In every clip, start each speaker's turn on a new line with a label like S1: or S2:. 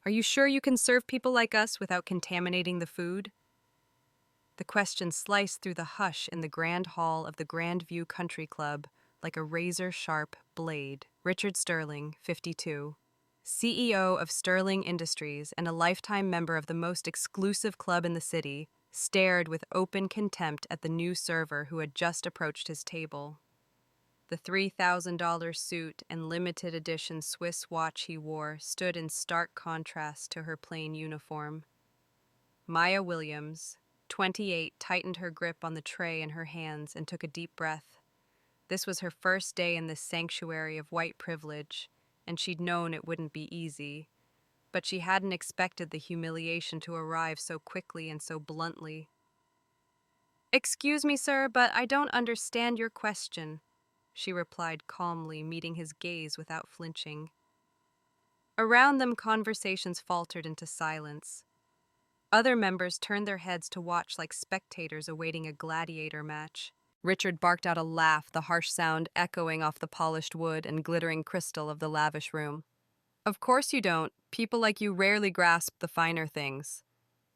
S1: Are you sure you can serve people like us without contaminating the food? The question sliced through the hush in the grand hall of the Grandview Country Club like a razor-sharp blade. Richard Sterling, 52, CEO of Sterling Industries and a lifetime member of the most exclusive club in the city, stared with open contempt at the new server who had just approached his table. The $3,000 suit and limited edition Swiss watch he wore stood in stark contrast to her plain uniform. Maya Williams, 28, tightened her grip on the tray in her hands and took a deep breath. This was her first day in this sanctuary of white privilege, and she'd known it wouldn't be easy. But she hadn't expected the humiliation to arrive so quickly and so bluntly. "Excuse me, sir, but I don't understand your question," she replied calmly, meeting his gaze without flinching. Around them, conversations faltered into silence. Other members turned their heads to watch like spectators awaiting a gladiator match. Richard barked out a laugh, the harsh sound echoing off the polished wood and glittering crystal of the lavish room. "Of course you don't. People like you rarely grasp the finer things."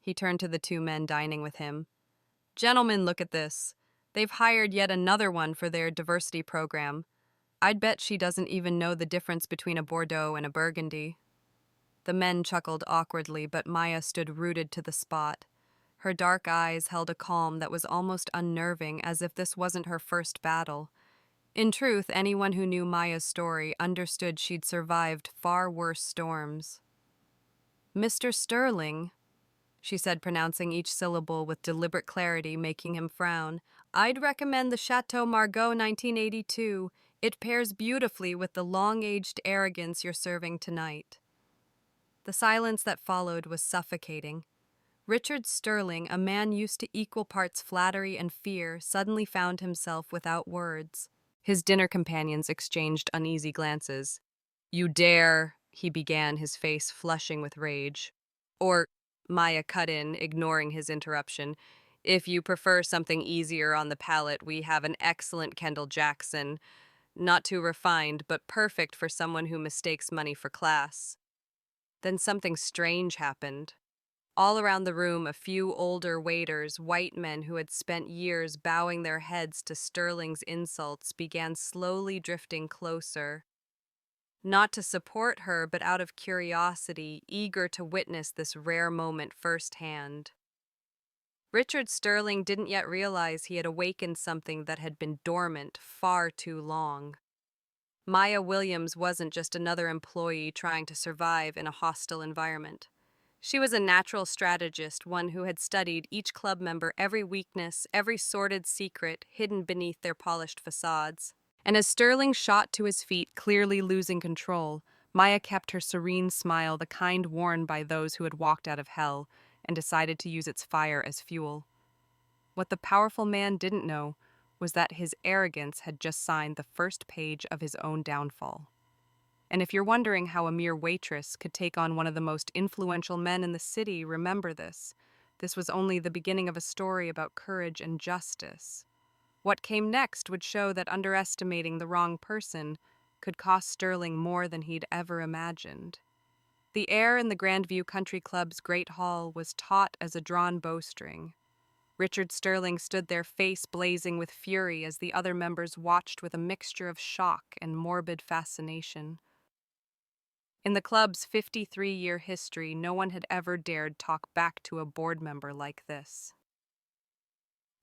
S1: He turned to the two men dining with him. "Gentlemen, look at this. They've hired yet another one for their diversity program. I'd bet she doesn't even know the difference between a Bordeaux and a Burgundy." The men chuckled awkwardly, but Maya stood rooted to the spot. Her dark eyes held a calm that was almost unnerving, as if this wasn't her first battle. In truth, anyone who knew Maya's story understood she'd survived far worse storms. "Mr. Sterling," she said, pronouncing each syllable with deliberate clarity, making him frown, "I'd recommend the Chateau Margaux 1982. It pairs beautifully with the long-aged arrogance you're serving tonight." The silence that followed was suffocating. Richard Sterling, a man used to equal parts flattery and fear, suddenly found himself without words. His dinner companions exchanged uneasy glances. "You dare," he began, his face flushing with rage. "Or," Maya cut in, ignoring his interruption, "if you prefer something easier on the palate, we have an excellent Kendall Jackson. Not too refined, but perfect for someone who mistakes money for class." Then something strange happened. All around the room, a few older waiters, white men who had spent years bowing their heads to Sterling's insults, began slowly drifting closer. Not to support her, but out of curiosity, eager to witness this rare moment firsthand. Richard Sterling didn't yet realize he had awakened something that had been dormant far too long. Maya Williams wasn't just another employee trying to survive in a hostile environment. She was a natural strategist, one who had studied each club member, every weakness, every sordid secret hidden beneath their polished facades. And as Sterling shot to his feet, clearly losing control, Maya kept her serene smile, the kind worn by those who had walked out of hell, and decided to use its fire as fuel. What the powerful man didn't know was that his arrogance had just signed the first page of his own downfall. And if you're wondering how a mere waitress could take on one of the most influential men in the city, remember this. This was only the beginning of a story about courage and justice. What came next would show that underestimating the wrong person could cost Sterling more than he'd ever imagined. The air in the Grandview Country Club's great hall was taut as a drawn bowstring. Richard Sterling stood there, face blazing with fury, as the other members watched with a mixture of shock and morbid fascination. In the club's 53-year history, no one had ever dared talk back to a board member like this.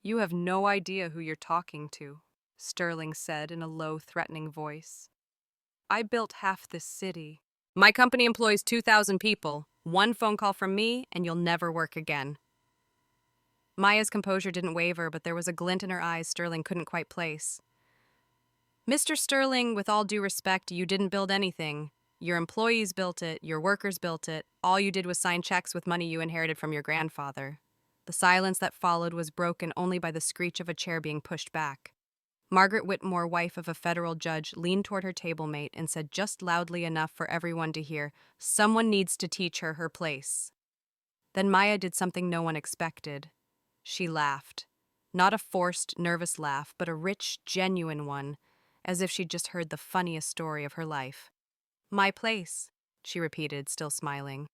S1: "You have no idea who you're talking to," Sterling said in a low, threatening voice. "I built half this city. My company employs 2,000 people. One phone call from me, and you'll never work again." Maya's composure didn't waver, but there was a glint in her eyes Sterling couldn't quite place. "Mr. Sterling, with all due respect, you didn't build anything. Your employees built it, your workers built it. All you did was sign checks with money you inherited from your grandfather." The silence that followed was broken only by the screech of a chair being pushed back. Margaret Whitmore, wife of a federal judge, leaned toward her table mate and said just loudly enough for everyone to hear, "Someone needs to teach her her place." Then Maya did something no one expected. She laughed. Not a forced, nervous laugh, but a rich, genuine one, as if she'd just heard the funniest story of her life. "My place," she repeated, still smiling.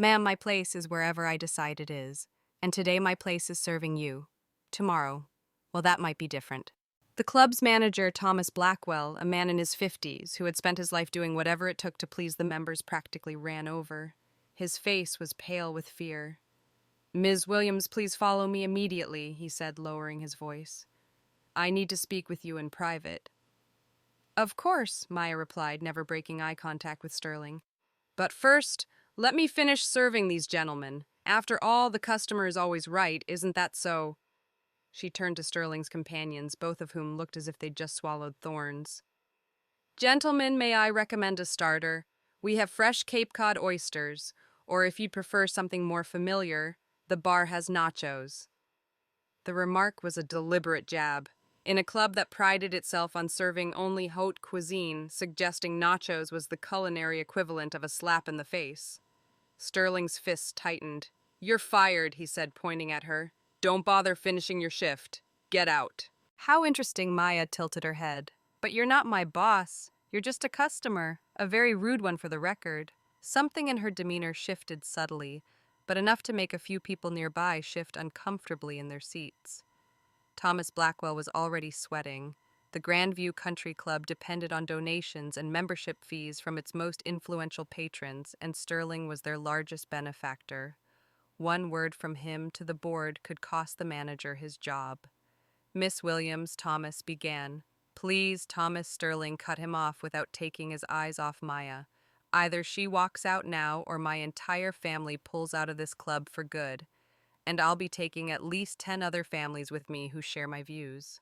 S1: Ma'am, my place is wherever I decide it is, and today my place is serving you. Tomorrow, well, that might be different. The club's manager, Thomas Blackwell, a man in his 50s who had spent his life doing whatever it took to please the members, practically ran over. His face was pale with fear. "Ms. Williams, please follow me immediately," he said, lowering his voice. "I need to speak with you in private." "Of course," Maya replied, never breaking eye contact with Sterling. "But first, let me finish serving these gentlemen. After all, the customer is always right, isn't that so?" She turned to Sterling's companions, both of whom looked as if they'd just swallowed thorns. "Gentlemen, may I recommend a starter? We have fresh Cape Cod oysters, or if you'd prefer something more familiar, the bar has nachos." The remark was a deliberate jab. In a club that prided itself on serving only haute cuisine, suggesting nachos was the culinary equivalent of a slap in the face. Sterling's fists tightened. "You're fired," he said, pointing at her. "Don't bother finishing your shift. Get out." How interesting, Maya tilted her head. "But you're not my boss. You're just a customer. A very rude one for the record." Something in her demeanor shifted subtly, but enough to make a few people nearby shift uncomfortably in their seats. Thomas Blackwell was already sweating. The Grandview Country Club depended on donations and membership fees from its most influential patrons, and Sterling was their largest benefactor. One word from him to the board could cost the manager his job. "Miss Williams," Thomas began. "Please," Thomas Sterling cut him off without taking his eyes off Maya. "Either she walks out now or my entire family pulls out of this club for good, and I'll be taking at least 10 other families with me who share my views."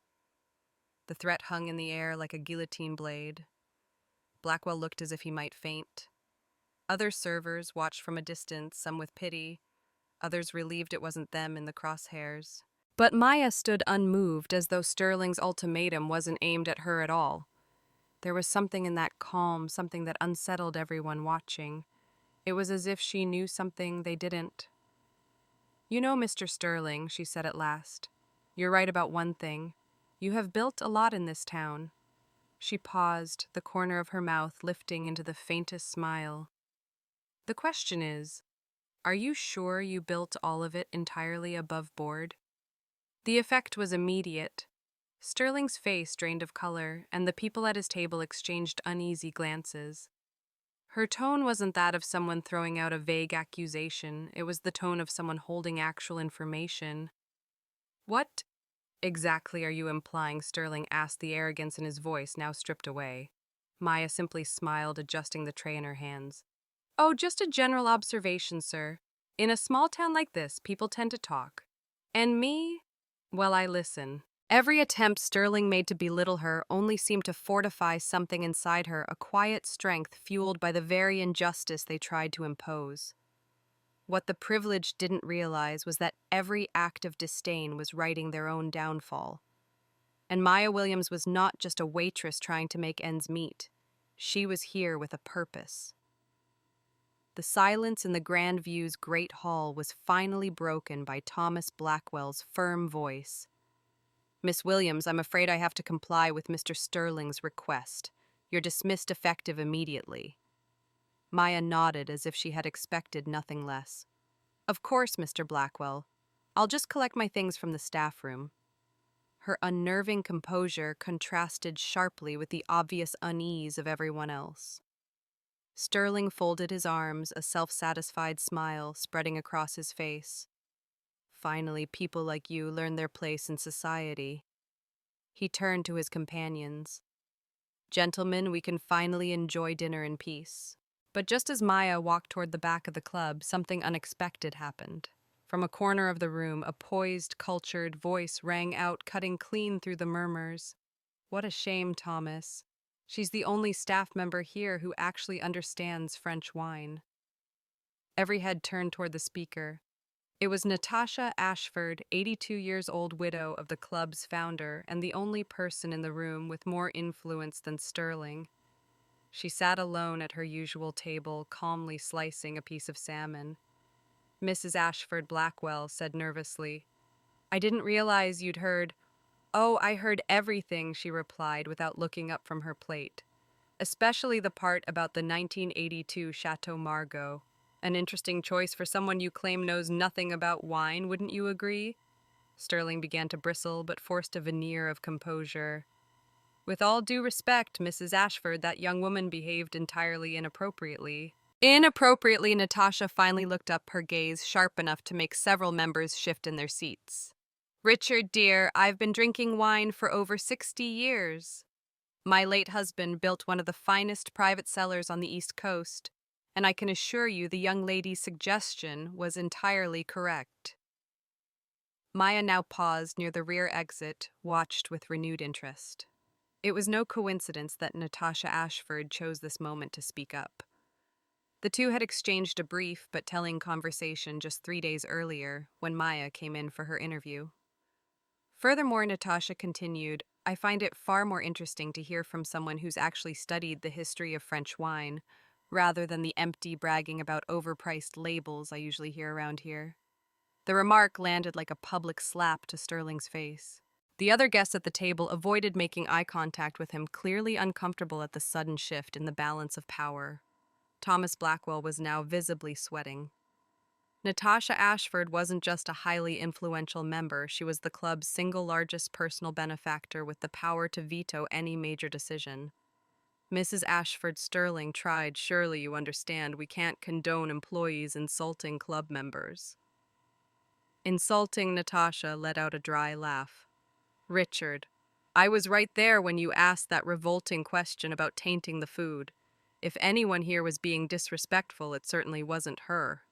S1: The threat hung in the air like a guillotine blade. Blackwell looked as if he might faint. Other servers watched from a distance, some with pity, others relieved it wasn't them in the crosshairs. But Maya stood unmoved, as though Sterling's ultimatum wasn't aimed at her at all. There was something in that calm, something that unsettled everyone watching. It was as if she knew something they didn't. "You know, Mr. Sterling," she said at last, "you're right about one thing. You have built a lot in this town." She paused, the corner of her mouth lifting into the faintest smile. "The question is, are you sure you built all of it entirely above board?" The effect was immediate. Sterling's face drained of color, and the people at his table exchanged uneasy glances. Her tone wasn't that of someone throwing out a vague accusation, it was the tone of someone holding actual information. "What exactly are you implying?" Sterling asked, the arrogance in his voice now stripped away. Maya simply smiled, adjusting the tray in her hands. "Oh, just a general observation, sir. In a small town like this, people tend to talk. And me? Well, I listen." Every attempt Sterling made to belittle her only seemed to fortify something inside her, a quiet strength fueled by the very injustice they tried to impose. What the privileged didn't realize was that every act of disdain was writing their own downfall. And Maya Williams was not just a waitress trying to make ends meet. She was here with a purpose. The silence in the Grandview's great hall was finally broken by Thomas Blackwell's firm voice. "Miss Williams, I'm afraid I have to comply with Mr. Sterling's request. You're dismissed effective immediately." Maya nodded as if she had expected nothing less. "Of course, Mr. Blackwell. I'll just collect my things from the staff room." Her unnerving composure contrasted sharply with the obvious unease of everyone else. Sterling folded his arms, a self-satisfied smile spreading across his face. "Finally, people like you learn their place in society." He turned to his companions. "Gentlemen, we can finally enjoy dinner in peace." But just as Maya walked toward the back of the club, something unexpected happened. From a corner of the room, a poised, cultured voice rang out, cutting clean through the murmurs. "What a shame, Thomas. She's the only staff member here who actually understands French wine." Every head turned toward the speaker. It was Natasha Ashford, 82 years old, widow of the club's founder, and the only person in the room with more influence than Sterling. She sat alone at her usual table, calmly slicing a piece of salmon. Mrs. Ashford Blackwell said nervously, "I didn't realize you'd heard." "Oh, I heard everything," she replied without looking up from her plate. "Especially the part about the 1982 Chateau Margaux." An interesting choice for someone you claim knows nothing about wine, wouldn't you agree? Sterling began to bristle, but forced a veneer of composure. With all due respect, Mrs. Ashford, that young woman behaved entirely inappropriately. Inappropriately, Natasha finally looked up, her gaze sharp enough to make several members shift in their seats. Richard, dear, I've been drinking wine for over 60 years. My late husband built one of the finest private cellars on the East Coast, and I can assure you the young lady's suggestion was entirely correct. Maya now paused near the rear exit, watched with renewed interest. It was no coincidence that Natasha Ashford chose this moment to speak up. The two had exchanged a brief but telling conversation just 3 days earlier when Maya came in for her interview. Furthermore, Natasha continued, I find it far more interesting to hear from someone who's actually studied the history of French wine, rather than the empty bragging about overpriced labels I usually hear around here. The remark landed like a public slap to Sterling's face. The other guests at the table avoided making eye contact with him, clearly uncomfortable at the sudden shift in the balance of power. Thomas Blackwell was now visibly sweating. Natasha Ashford wasn't just a highly influential member, she was the club's single largest personal benefactor with the power to veto any major decision. Mrs. Ashford, Sterling tried, surely you understand, we can't condone employees insulting club members. Insulting, Natasha let out a dry laugh. Richard, I was right there when you asked that revolting question about tainting the food. If anyone here was being disrespectful, it certainly wasn't her.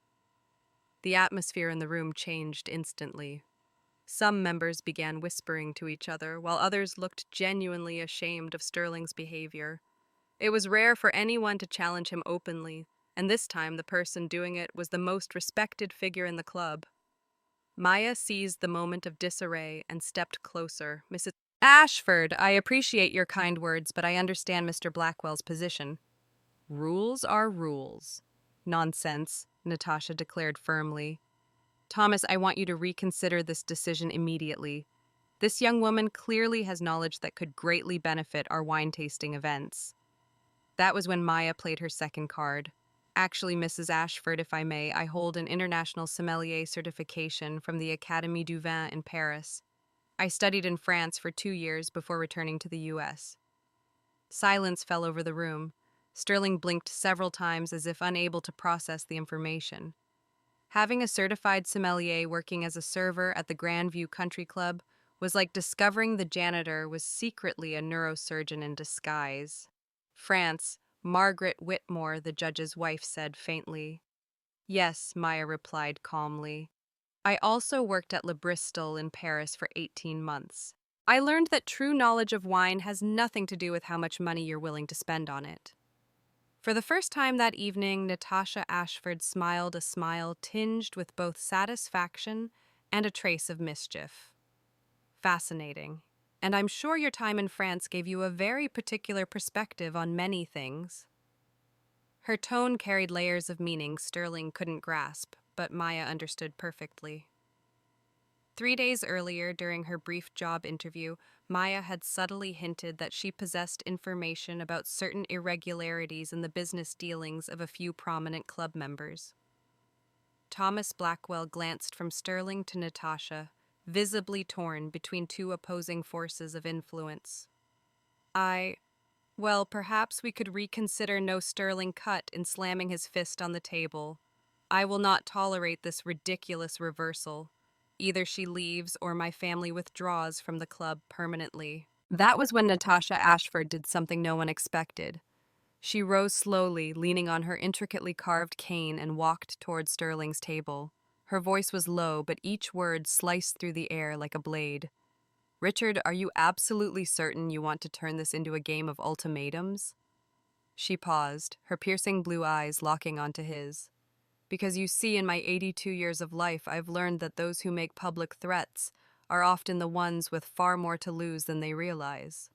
S1: The atmosphere in the room changed instantly. Some members began whispering to each other, while others looked genuinely ashamed of Sterling's behavior. It was rare for anyone to challenge him openly, and this time the person doing it was the most respected figure in the club. Maya seized the moment of disarray and stepped closer. Mrs. Ashford, I appreciate your kind words, but I understand Mr. Blackwell's position. Rules are rules. Nonsense, Natasha declared firmly. Thomas, I want you to reconsider this decision immediately. This young woman clearly has knowledge that could greatly benefit our wine tasting events. That was when Maya played her second card. Actually, Mrs. Ashford, if I may, I hold an international sommelier certification from the Académie du Vin in Paris. I studied in France for 2 years before returning to the U.S. Silence fell over the room. Sterling blinked several times as if unable to process the information. Having a certified sommelier working as a server at the Grandview Country Club was like discovering the janitor was secretly a neurosurgeon in disguise. France, Margaret Whitmore, the judge's wife, said faintly. Yes, Maya replied calmly. I also worked at Le Bristol in Paris for 18 months. I learned that true knowledge of wine has nothing to do with how much money you're willing to spend on it. For the first time that evening, Natasha Ashford smiled a smile tinged with both satisfaction and a trace of mischief. Fascinating. And I'm sure your time in France gave you a very particular perspective on many things. Her tone carried layers of meaning Sterling couldn't grasp, but Maya understood perfectly. 3 days earlier, during her brief job interview, Maya had subtly hinted that she possessed information about certain irregularities in the business dealings of a few prominent club members. Thomas Blackwell glanced from Sterling to Natasha, visibly torn between two opposing forces of influence. Well, perhaps we could reconsider, no Sterling cut in slamming his fist on the table. I will not tolerate this ridiculous reversal. Either she leaves or my family withdraws from the club permanently. That was when Natasha Ashford did something no one expected. She rose slowly, leaning on her intricately carved cane, and walked toward Sterling's table. Her voice was low, but each word sliced through the air like a blade. Richard, are you absolutely certain you want to turn this into a game of ultimatums? She paused, her piercing blue eyes locking onto his. Because you see, in my 82 years of life, I've learned that those who make public threats are often the ones with far more to lose than they realize.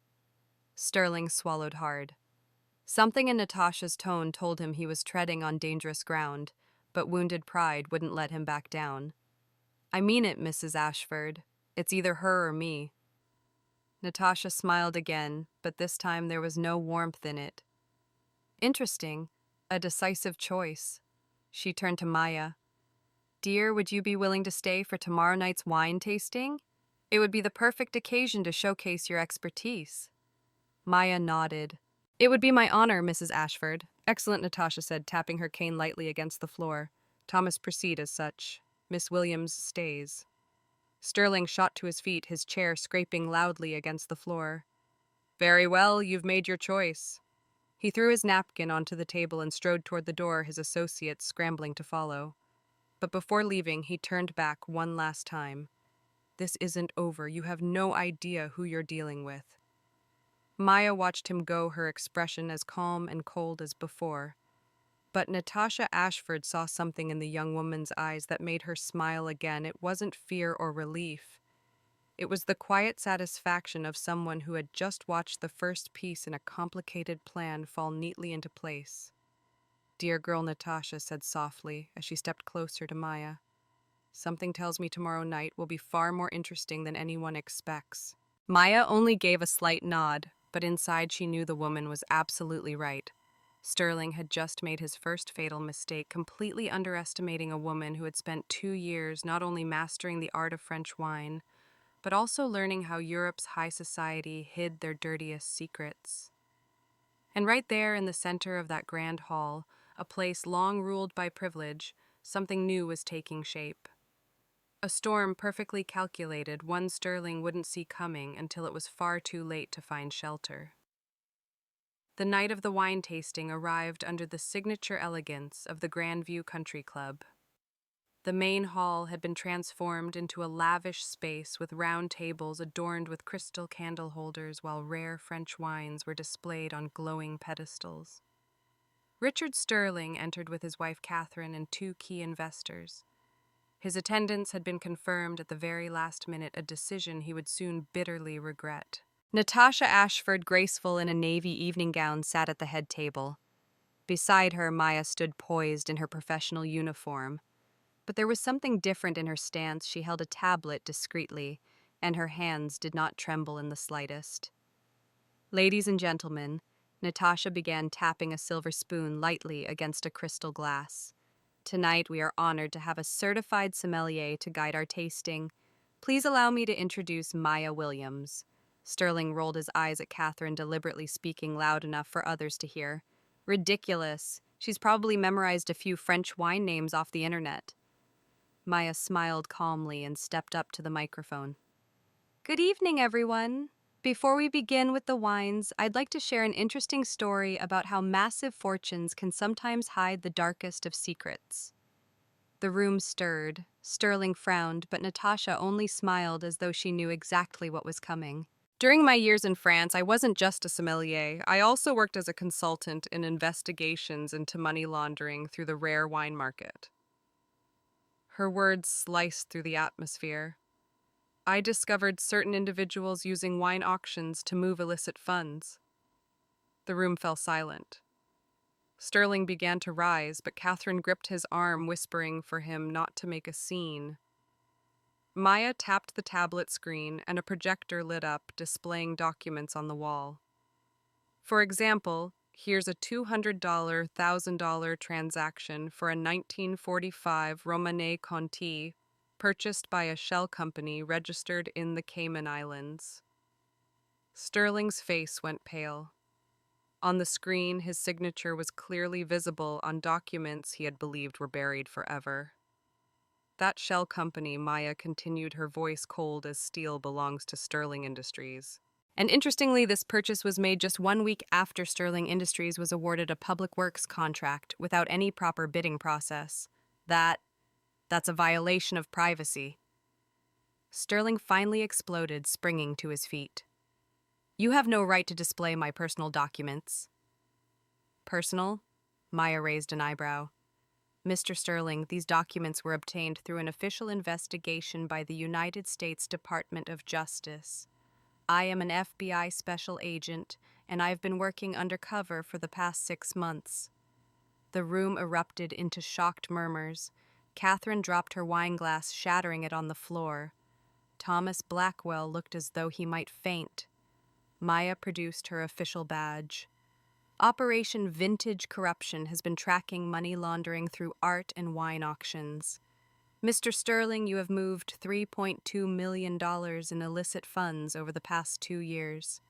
S1: Sterling swallowed hard. Something in Natasha's tone told him he was treading on dangerous ground, but wounded pride wouldn't let him back down. I mean it, Mrs. Ashford. It's either her or me. Natasha smiled again, but this time there was no warmth in it. Interesting. A decisive choice. She turned to Maya. Dear, would you be willing to stay for tomorrow night's wine tasting? It would be the perfect occasion to showcase your expertise. Maya nodded. It would be my honor, Mrs. Ashford. Excellent, Natasha said, tapping her cane lightly against the floor. Thomas proceed as such. Miss Williams stays. Sterling shot to his feet, his chair scraping loudly against the floor. Very well, you've made your choice. He threw his napkin onto the table and strode toward the door, his associates scrambling to follow. But before leaving, he turned back one last time. This isn't over. You have no idea who you're dealing with. Maya watched him go, her expression as calm and cold as before. But Natasha Ashford saw something in the young woman's eyes that made her smile again. It wasn't fear or relief. It was the quiet satisfaction of someone who had just watched the first piece in a complicated plan fall neatly into place. Dear girl, Natasha said softly as she stepped closer to Maya. Something tells me tomorrow night will be far more interesting than anyone expects. Maya only gave a slight nod, but inside she knew the woman was absolutely right. Sterling had just made his first fatal mistake, completely underestimating a woman who had spent 2 years not only mastering the art of French wine, but also learning how Europe's high society hid their dirtiest secrets. And right there in the center of that grand hall, a place long ruled by privilege, something new was taking shape. A storm perfectly calculated, one Sterling wouldn't see coming until it was far too late to find shelter. The night of the wine tasting arrived under the signature elegance of the Grandview Country Club. The main hall had been transformed into a lavish space with round tables adorned with crystal candle holders while rare French wines were displayed on glowing pedestals. Richard Sterling entered with his wife Catherine and 2 key investors. His attendance had been confirmed at the very last minute, a decision he would soon bitterly regret. Natasha Ashford, graceful in a navy evening gown, sat at the head table. Beside her, Maya stood poised in her professional uniform. But there was something different in her stance. She held a tablet discreetly, and her hands did not tremble in the slightest. Ladies and gentlemen, Natasha began tapping a silver spoon lightly against a crystal glass. Tonight we are honored to have a certified sommelier to guide our tasting. Please allow me to introduce Maya Williams. Sterling rolled his eyes at Catherine, deliberately speaking loud enough for others to hear. Ridiculous. She's probably memorized a few French wine names off the internet. Maya smiled calmly and stepped up to the microphone. Good evening, everyone. Before we begin with the wines, I'd like to share an interesting story about how massive fortunes can sometimes hide the darkest of secrets. The room stirred. Sterling frowned, but Natasha only smiled as though she knew exactly what was coming. During my years in France, I wasn't just a sommelier. I also worked as a consultant in investigations into money laundering through the rare wine market. Her words sliced through the atmosphere. I discovered certain individuals using wine auctions to move illicit funds. The room fell silent. Sterling began to rise, but Catherine gripped his arm, whispering for him not to make a scene. Maya tapped the tablet screen, and a projector lit up, displaying documents on the wall. For example, here's a $200, $1,000 transaction for a 1945 Romanée Conti purchased by a shell company registered in the Cayman Islands. Sterling's face went pale. On the screen, his signature was clearly visible on documents he had believed were buried forever. That shell company, Maya continued, her voice cold as steel, belongs to Sterling Industries. And interestingly, this purchase was made just 1 week after Sterling Industries was awarded a public works contract without any proper bidding process. That's a violation of privacy. Sterling finally exploded, springing to his feet. You have no right to display my personal documents. Personal? Maya raised an eyebrow. Mr. Sterling, these documents were obtained through an official investigation by the United States Department of Justice. I am an FBI special agent, and I've been working undercover for the past 6 months. The room erupted into shocked murmurs. Catherine dropped her wine glass, shattering it on the floor. Thomas Blackwell looked as though he might faint. Maya produced her official badge. Operation Vintage Corruption has been tracking money laundering through art and wine auctions. Mr. Sterling, you have moved $3.2 million in illicit funds over the past 2 years.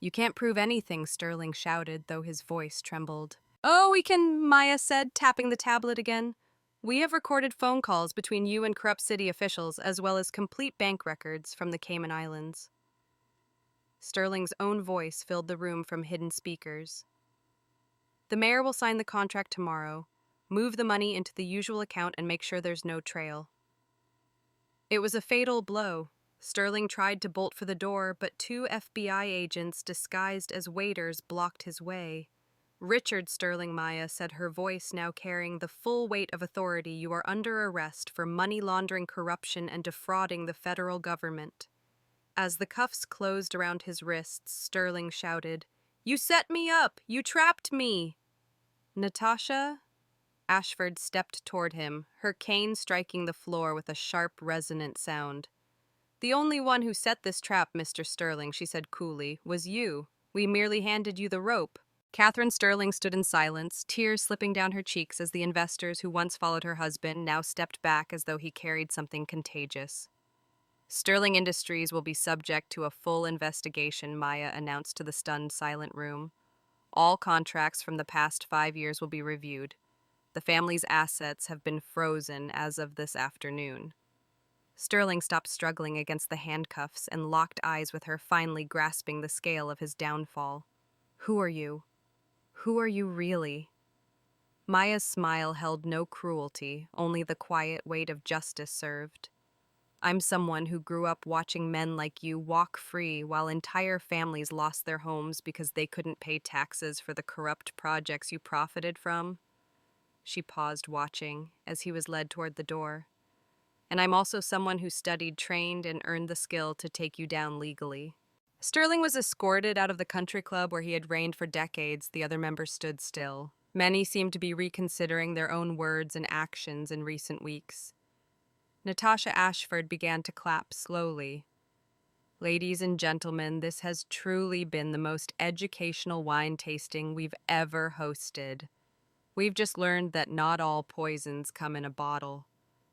S1: You can't prove anything, Sterling shouted, though his voice trembled. Oh, we can, Maya said, tapping the tablet again. We have recorded phone calls between you and corrupt city officials, as well as complete bank records from the Cayman Islands. Sterling's own voice filled the room from hidden speakers. The mayor will sign the contract tomorrow, move the money into the usual account, and make sure there's no trail. It was a fatal blow. Sterling tried to bolt for the door, but 2 FBI agents disguised as waiters blocked his way. Richard Sterling, Maya said, her voice now carrying the full weight of authority, you are under arrest for money laundering, corruption, and defrauding the federal government. As the cuffs closed around his wrists, Sterling shouted, You set me up! You trapped me! Natasha? Ashford stepped toward him, her cane striking the floor with a sharp, resonant sound. The only one who set this trap, Mr. Sterling, she said coolly, was you. We merely handed you the rope. Catherine Sterling stood in silence, tears slipping down her cheeks as the investors who once followed her husband now stepped back as though he carried something contagious. Sterling Industries will be subject to a full investigation, Maya announced to the stunned, silent room. All contracts from the past 5 years will be reviewed. The family's assets have been frozen as of this afternoon. Sterling stopped struggling against the handcuffs and locked eyes with her, finally grasping the scale of his downfall. Who are you? Who are you really? Maya's smile held no cruelty, only the quiet weight of justice served. I'm someone who grew up watching men like you walk free while entire families lost their homes because they couldn't pay taxes for the corrupt projects you profited from. She paused, watching, as he was led toward the door. And I'm also someone who studied, trained, and earned the skill to take you down legally. Sterling was escorted out of the country club where he had reigned for decades. The other members stood still. Many seemed to be reconsidering their own words and actions in recent weeks. Natasha Ashford began to clap slowly. Ladies and gentlemen, this has truly been the most educational wine tasting we've ever hosted. We've just learned that not all poisons come in a bottle.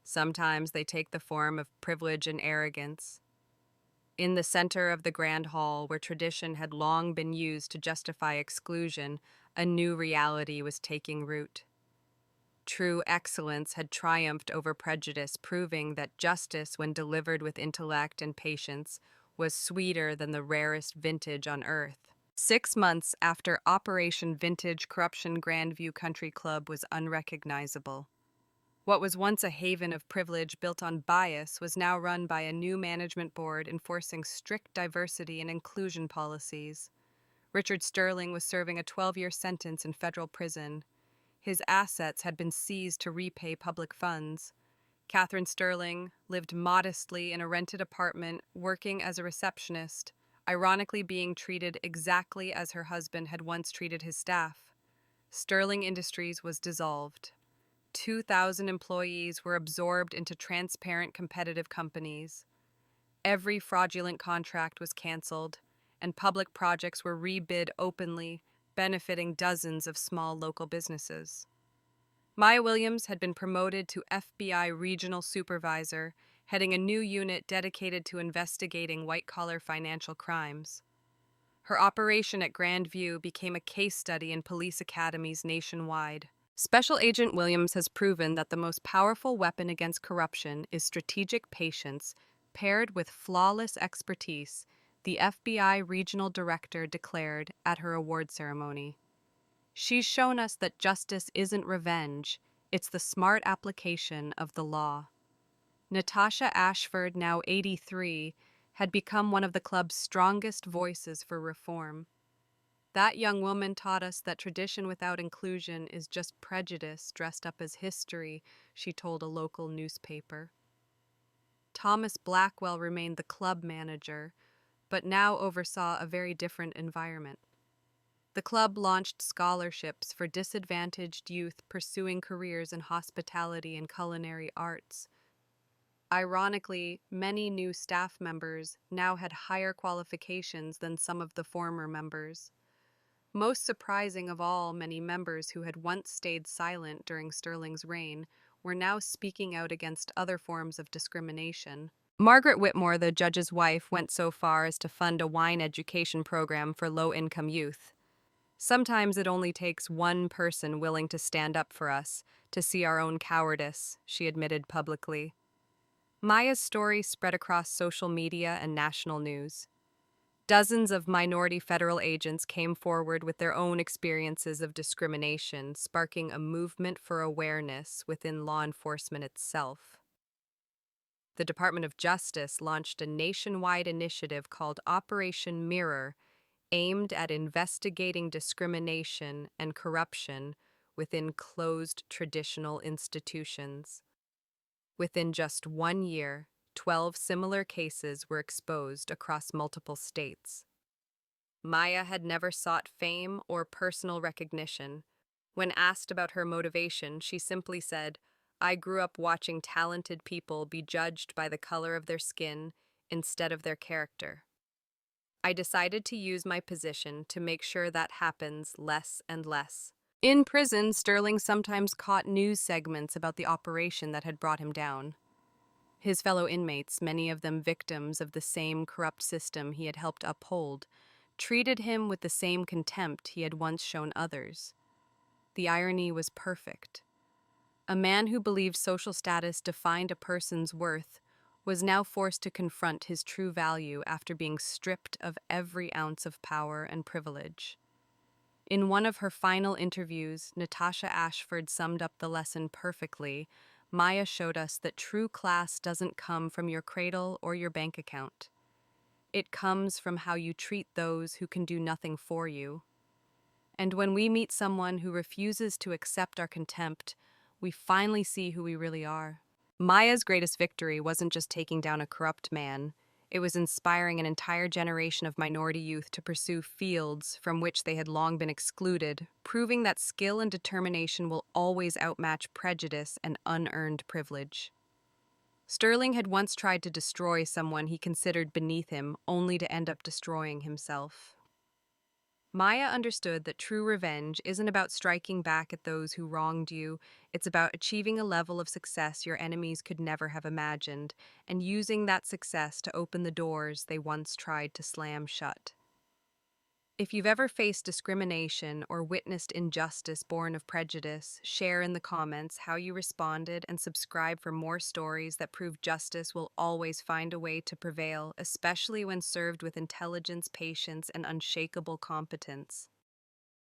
S1: Sometimes they take the form of privilege and arrogance. In the center of the grand hall, where tradition had long been used to justify exclusion, a new reality was taking root. True excellence had triumphed over prejudice, proving that justice, when delivered with intellect and patience, was sweeter than the rarest vintage on earth. 6 months after Operation Vintage Corruption, Grandview Country Club was unrecognizable. What was once a haven of privilege built on bias was now run by a new management board enforcing strict diversity and inclusion policies. Richard Sterling was serving a 12-year sentence in federal prison. His assets had been seized to repay public funds. Catherine Sterling lived modestly in a rented apartment, working as a receptionist, ironically being treated exactly as her husband had once treated his staff. Sterling Industries was dissolved. 2,000 employees were absorbed into transparent competitive companies. Every fraudulent contract was canceled, and public projects were rebid openly, benefiting dozens of small local businesses. Maya Williams had been promoted to FBI Regional Supervisor, heading a new unit dedicated to investigating white-collar financial crimes. Her operation at Grandview became a case study in police academies nationwide. Special Agent Williams has proven that the most powerful weapon against corruption is strategic patience, paired with flawless expertise, the FBI Regional Director declared at her award ceremony. She's shown us that justice isn't revenge, it's the smart application of the law. Natasha Ashford, now 83, had become one of the club's strongest voices for reform. That young woman taught us that tradition without inclusion is just prejudice dressed up as history, she told a local newspaper. Thomas Blackwell remained the club manager, but now oversaw a very different environment. The club launched scholarships for disadvantaged youth pursuing careers in hospitality and culinary arts. Ironically, many new staff members now had higher qualifications than some of the former members. Most surprising of all, many members who had once stayed silent during Sterling's reign were now speaking out against other forms of discrimination. Margaret Whitmore, the judge's wife, went so far as to fund a wine education program for low-income youth. Sometimes it only takes one person willing to stand up for us, to see our own cowardice, she admitted publicly. Maya's story spread across social media and national news. Dozens of minority federal agents came forward with their own experiences of discrimination, sparking a movement for awareness within law enforcement itself. The Department of Justice launched a nationwide initiative called Operation Mirror, aimed at investigating discrimination and corruption within closed traditional institutions. Within just 1 year, 12 similar cases were exposed across multiple states. Maya had never sought fame or personal recognition. When asked about her motivation, she simply said, "I grew up watching talented people be judged by the color of their skin instead of their character. I decided to use my position to make sure that happens less and less." In prison, Sterling sometimes caught news segments about the operation that had brought him down. His fellow inmates, many of them victims of the same corrupt system he had helped uphold, treated him with the same contempt he had once shown others. The irony was perfect. A man who believed social status defined a person's worth was now forced to confront his true value after being stripped of every ounce of power and privilege. In one of her final interviews, Natasha Ashford summed up the lesson perfectly. Maya showed us that true class doesn't come from your cradle or your bank account. It comes from how you treat those who can do nothing for you. And when we meet someone who refuses to accept our contempt, we finally see who we really are. Maya's greatest victory wasn't just taking down a corrupt man. It was inspiring an entire generation of minority youth to pursue fields from which they had long been excluded, proving that skill and determination will always outmatch prejudice and unearned privilege. Sterling had once tried to destroy someone he considered beneath him, only to end up destroying himself. Maya understood that true revenge isn't about striking back at those who wronged you, it's about achieving a level of success your enemies could never have imagined, and using that success to open the doors they once tried to slam shut. If you've ever faced discrimination or witnessed injustice born of prejudice, share in the comments how you responded and subscribe for more stories that prove justice will always find a way to prevail, especially when served with intelligence, patience, and unshakable competence.